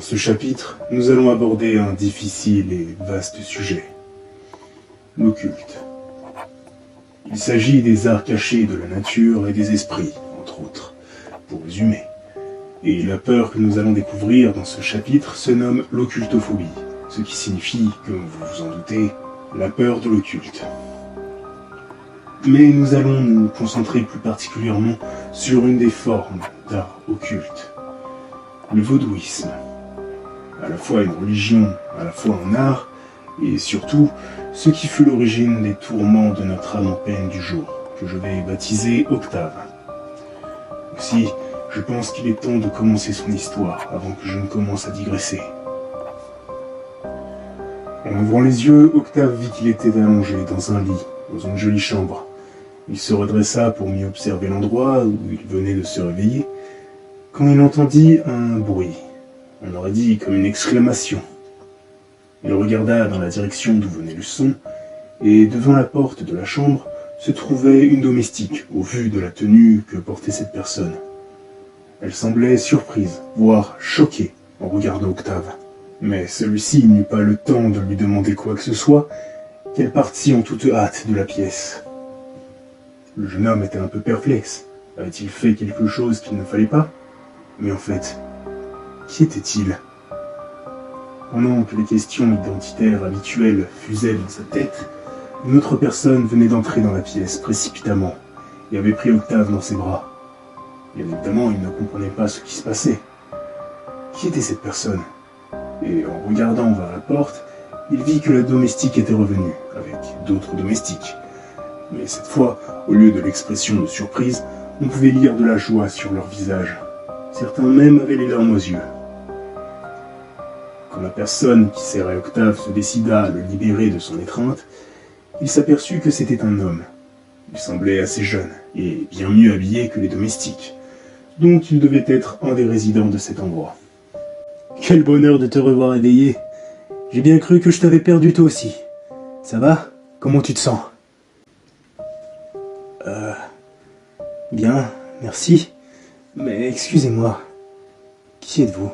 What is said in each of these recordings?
Dans ce chapitre, nous allons aborder un difficile et vaste sujet. L'occulte. Il s'agit des arts cachés de la nature et des esprits, entre autres, pour résumer. Et la peur que nous allons découvrir dans ce chapitre se nomme l'occultophobie, ce qui signifie, comme vous vous en doutez, la peur de l'occulte. Mais nous allons nous concentrer plus particulièrement sur une des formes d'art occulte, le vaudouisme. À la fois une religion, à la fois un art, et surtout, ce qui fut l'origine des tourments de notre âme en peine du jour, que je vais baptiser Octave. Aussi, je pense qu'il est temps de commencer son histoire, avant que je ne commence à digresser. En ouvrant les yeux, Octave vit qu'il était allongé dans un lit, dans une jolie chambre. Il se redressa pour mieux observer l'endroit où il venait de se réveiller, quand il entendit un bruit. On aurait dit comme une exclamation. Il regarda dans la direction d'où venait le son, et devant la porte de la chambre se trouvait une domestique, au vu de la tenue que portait cette personne. Elle semblait surprise, voire choquée, en regardant Octave. Mais celui-ci n'eut pas le temps de lui demander quoi que ce soit, qu'elle partit en toute hâte de la pièce. Le jeune homme était un peu perplexe. Avait-il fait quelque chose qu'il ne fallait pas? Mais en fait, qui était-il? Pendant que les questions identitaires habituelles fusaient dans sa tête, une autre personne venait d'entrer dans la pièce précipitamment et avait pris Octave dans ses bras. Bien évidemment, il ne comprenait pas ce qui se passait. Qui était cette personne? Et en regardant vers la porte, il vit que la domestique était revenue, avec d'autres domestiques. Mais cette fois, au lieu de l'expression de surprise, on pouvait lire de la joie sur leur visage. Certains même avaient les larmes aux yeux. Quand la personne qui serrait Octave se décida à le libérer de son étreinte, il s'aperçut que c'était un homme. Il semblait assez jeune, et bien mieux habillé que les domestiques. Donc il devait être un des résidents de cet endroit. Quel bonheur de te revoir éveillé. J'ai bien cru que je t'avais perdu toi aussi. Ça va? Comment tu te sens? Bien, merci. Mais excusez-moi. Qui êtes-vous?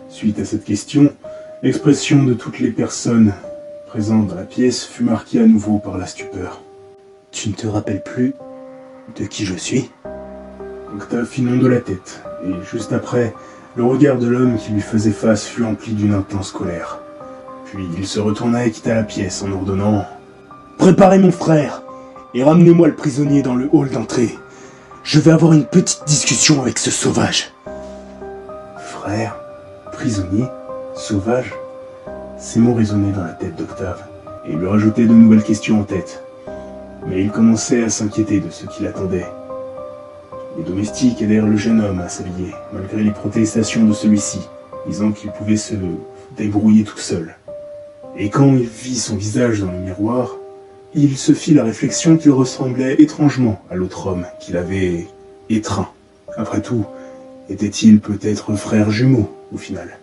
Suite à cette question, l'expression de toutes les personnes présentes dans la pièce fut marquée à nouveau par la stupeur. Tu ne te rappelles plus de qui je suis? Octave fit non de la tête, et juste après, le regard de l'homme qui lui faisait face fut empli d'une intense colère. Puis il se retourna et quitta la pièce en ordonnant « Préparez mon frère et ramenez-moi le prisonnier dans le hall d'entrée. Je vais avoir une petite discussion avec ce sauvage. » Frère, prisonnier, sauvage, ces mots résonnaient dans la tête d'Octave, et lui rajoutaient de nouvelles questions en tête. Mais il commençait à s'inquiéter de ce qui l'attendait. Les domestiques aidèrent le jeune homme à s'habiller, malgré les protestations de celui-ci, disant qu'il pouvait se débrouiller tout seul. Et quand il vit son visage dans le miroir, il se fit la réflexion qu'il ressemblait étrangement à l'autre homme qu'il avait étreint. Après tout, était-il peut-être frère jumeau, au final?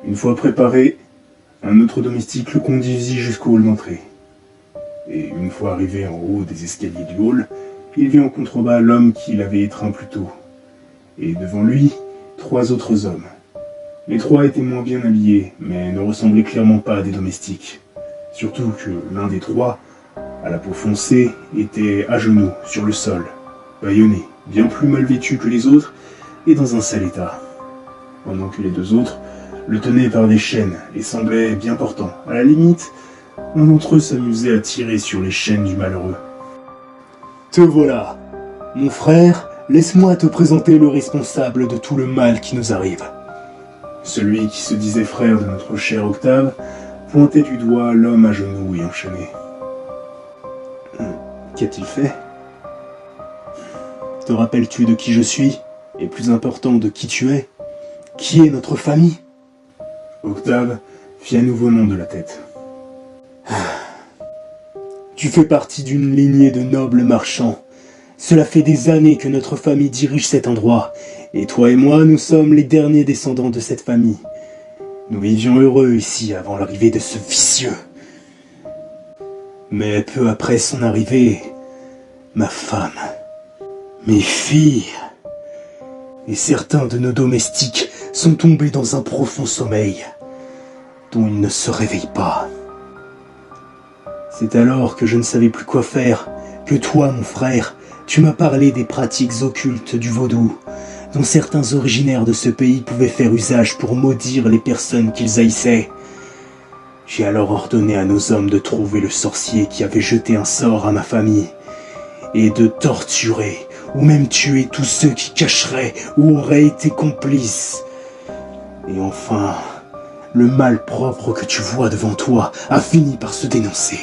Une fois préparé, un autre domestique le conduisit jusqu'au hall d'entrée. Et une fois arrivé en haut des escaliers du hall, il vit en contrebas l'homme qui l'avait étreint plus tôt. Et devant lui, 3 autres hommes. Les 3 étaient moins bien habillés, mais ne ressemblaient clairement pas à des domestiques. Surtout que l'un des 3, à la peau foncée, était à genoux, sur le sol, bâillonné, bien plus mal vêtu que les autres, et dans un sale état. Pendant que les 2 autres le tenaient par des chaînes et semblaient bien portants. À la limite, un d'entre eux s'amusait à tirer sur les chaînes du malheureux. Te voilà. Mon frère, laisse-moi te présenter le responsable de tout le mal qui nous arrive. Celui qui se disait frère de notre cher Octave pointait du doigt l'homme à genoux et enchaîné. Qu'a-t-il fait? Te rappelles-tu de qui je suis? Et plus important, de qui tu es? Qui est notre famille? Octave fit à nouveau non de la tête. Tu fais partie d'une lignée de nobles marchands. Cela fait des années que notre famille dirige cet endroit, et toi et moi, nous sommes les derniers descendants de cette famille. Nous vivions heureux ici avant l'arrivée de ce vicieux. Mais peu après son arrivée, ma femme, mes filles et certains de nos domestiques sont tombés dans un profond sommeil, dont ils ne se réveillent pas. C'est alors que je ne savais plus quoi faire, que toi, mon frère, tu m'as parlé des pratiques occultes du vaudou, dont certains originaires de ce pays pouvaient faire usage pour maudire les personnes qu'ils haïssaient. J'ai alors ordonné à nos hommes de trouver le sorcier qui avait jeté un sort à ma famille, et de torturer, ou même tuer tous ceux qui cacheraient ou auraient été complices. Et enfin, le malpropre que tu vois devant toi a fini par se dénoncer.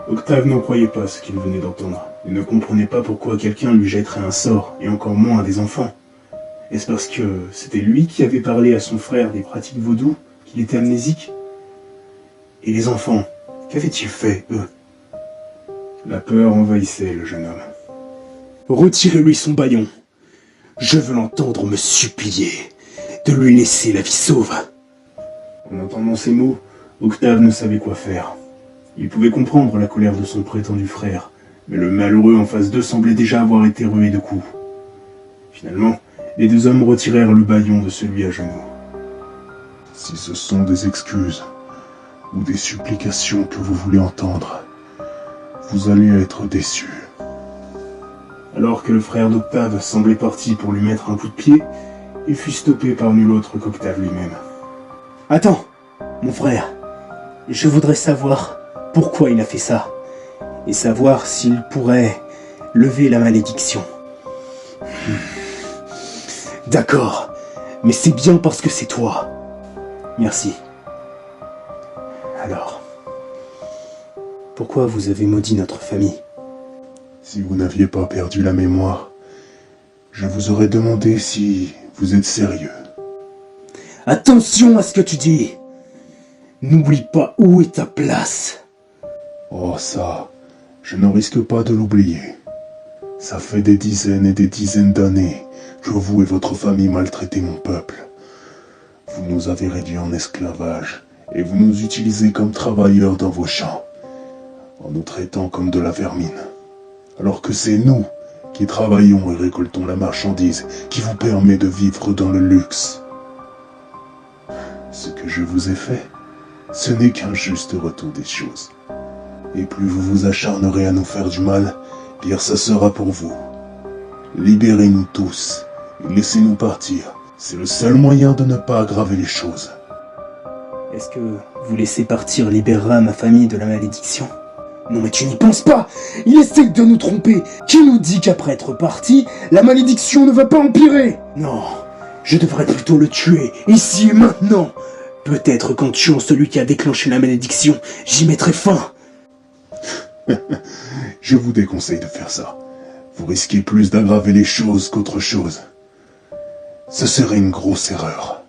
Octave n'en croyait pas ce qu'il venait d'entendre. Il ne comprenait pas pourquoi quelqu'un lui jetterait un sort, et encore moins à des enfants. Est-ce parce que c'était lui qui avait parlé à son frère des pratiques vaudou, qu'il était amnésique? Et les enfants, qu'avaient-ils fait, eux? La peur envahissait le jeune homme. Retirez-lui son bâillon. Je veux l'entendre me supplier de lui laisser la vie sauve. En entendant ces mots, Octave ne savait quoi faire. Il pouvait comprendre la colère de son prétendu frère, mais le malheureux en face d'eux semblait déjà avoir été rué de coups. Finalement, les deux hommes retirèrent le bâillon de celui à genoux. Si ce sont des excuses ou des supplications que vous voulez entendre, vous allez être déçus. Alors que le frère d'Octave semblait parti pour lui mettre un coup de pied, il fut stoppé par nul autre qu'Octave lui-même. Attends, mon frère, je voudrais savoir pourquoi il a fait ça, et savoir s'il pourrait lever la malédiction. D'accord, mais c'est bien parce que c'est toi. Merci. Alors, pourquoi vous avez maudit notre famille? Si vous n'aviez pas perdu la mémoire, je vous aurais demandé si vous êtes sérieux. Attention à ce que tu dis. N'oublie pas où est ta place. Oh ça, je ne risque pas de l'oublier. Ça fait des dizaines et des dizaines d'années que vous et votre famille maltraitez mon peuple. Vous nous avez réduits en esclavage et vous nous utilisez comme travailleurs dans vos champs, en nous traitant comme de la vermine. Alors que c'est nous qui travaillons et récoltons la marchandise qui vous permet de vivre dans le luxe. Ce que je vous ai fait, ce n'est qu'un juste retour des choses. Et plus vous vous acharnerez à nous faire du mal, pire ça sera pour vous. Libérez-nous tous et laissez-nous partir. C'est le seul moyen de ne pas aggraver les choses. Est-ce que vous laissez partir libérera ma famille de la malédiction? Non mais tu n'y penses pas. Il essaie de nous tromper. Qui nous dit qu'après être parti, la malédiction ne va pas empirer? Non, je devrais plutôt le tuer, ici et maintenant. Peut-être qu'en tuant celui qui a déclenché la malédiction, j'y mettrai fin. Je vous déconseille de faire ça. Vous risquez plus d'aggraver les choses qu'autre chose. Ce serait une grosse erreur.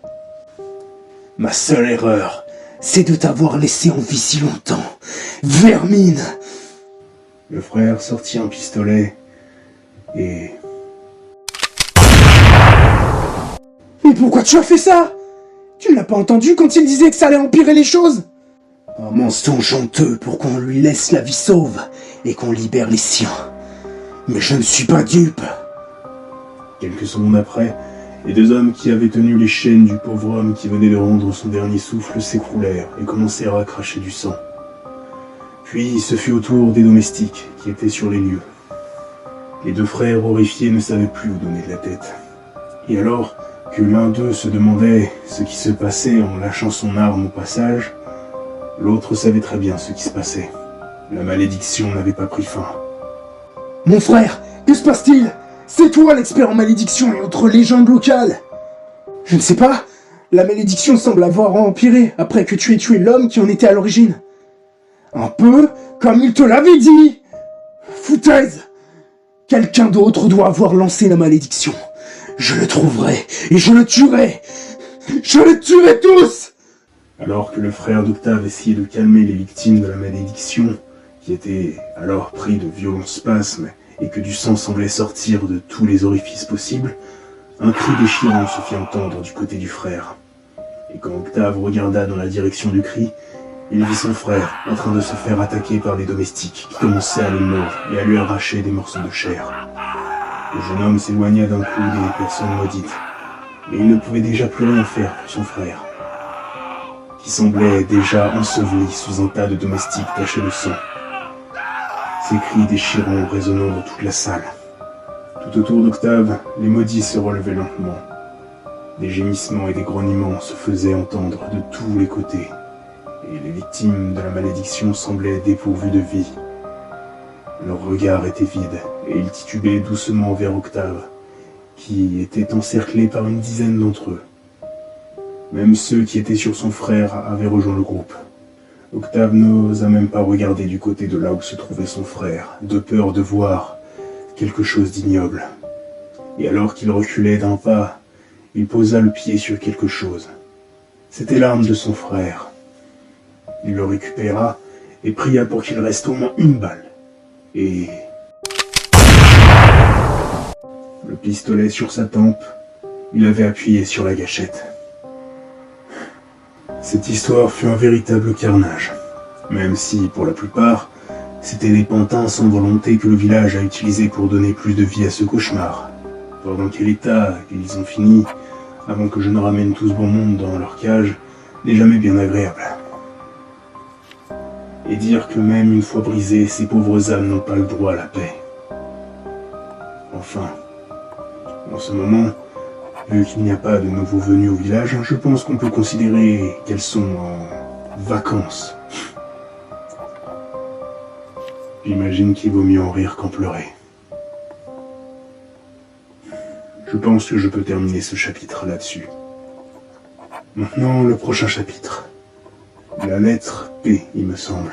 Ma seule erreur, c'est de t'avoir laissé en vie si longtemps. Vermine! Le frère sortit un pistolet et... Mais pourquoi tu as fait ça? Tu ne l'as pas entendu quand il disait que ça allait empirer les choses? Un mensonge honteux pour qu'on lui laisse la vie sauve et qu'on libère les siens. Mais je ne suis pas dupe. Quelques secondes après, les deux hommes qui avaient tenu les chaînes du pauvre homme qui venait de rendre son dernier souffle s'écroulèrent et commencèrent à cracher du sang. Puis ce fut au tour des domestiques qui étaient sur les lieux. Les deux frères horrifiés ne savaient plus où donner de la tête. Et alors que l'un d'eux se demandait ce qui se passait en lâchant son arme au passage, l'autre savait très bien ce qui se passait. La malédiction n'avait pas pris fin. Mon frère, que se passe-t-il? C'est toi l'expert en malédiction et autres légendes locales. Je ne sais pas. La malédiction semble avoir empiré après que tu aies tué l'homme qui en était à l'origine. Un peu comme il te l'avait dit. Foutaise. Quelqu'un d'autre doit avoir lancé la malédiction. Je le trouverai et je le tuerai. Je les tuerai tous. Alors que le frère d'Octave essayait de calmer les victimes de la malédiction, qui étaient alors pris de violents spasmes et que du sang semblait sortir de tous les orifices possibles, un cri déchirant se fit entendre du côté du frère. Et quand Octave regarda dans la direction du cri, il vit son frère en train de se faire attaquer par les domestiques qui commençaient à le mordre et à lui arracher des morceaux de chair. Le jeune homme s'éloigna d'un coup des personnes maudites, mais il ne pouvait déjà plus rien faire pour son frère, qui semblait déjà enseveli sous un tas de domestiques tachés de sang. Ses cris déchirants résonnant dans toute la salle. Tout autour d'Octave, les maudits se relevaient lentement. Des gémissements et des grognements se faisaient entendre de tous les côtés, et les victimes de la malédiction semblaient dépourvues de vie. Leur regard était vide, et ils titubaient doucement vers Octave, qui était encerclé par une dizaine d'entre eux. Même ceux qui étaient sur son frère avaient rejoint le groupe. Octave n'osa même pas regarder du côté de là où se trouvait son frère, de peur de voir quelque chose d'ignoble. Et alors qu'il reculait d'un pas, il posa le pied sur quelque chose. C'était l'arme de son frère. Il le récupéra et pria pour qu'il reste au moins une balle. Et... le pistolet sur sa tempe, il avait appuyé sur la gâchette. Cette histoire fut un véritable carnage, même si, pour la plupart, c'étaient des pantins sans volonté que le village a utilisés pour donner plus de vie à ce cauchemar. Voir dans quel état ils ont fini, avant que je ne ramène tout ce bon monde dans leur cage, n'est jamais bien agréable. Et dire que même une fois brisées, ces pauvres âmes n'ont pas le droit à la paix. Enfin, en ce moment, vu qu'il n'y a pas de nouveaux venus au village, je pense qu'on peut considérer qu'elles sont en vacances. J'imagine qu'il vaut mieux en rire qu'en pleurer. Je pense que je peux terminer ce chapitre là-dessus. Maintenant, le prochain chapitre. La lettre P, il me semble.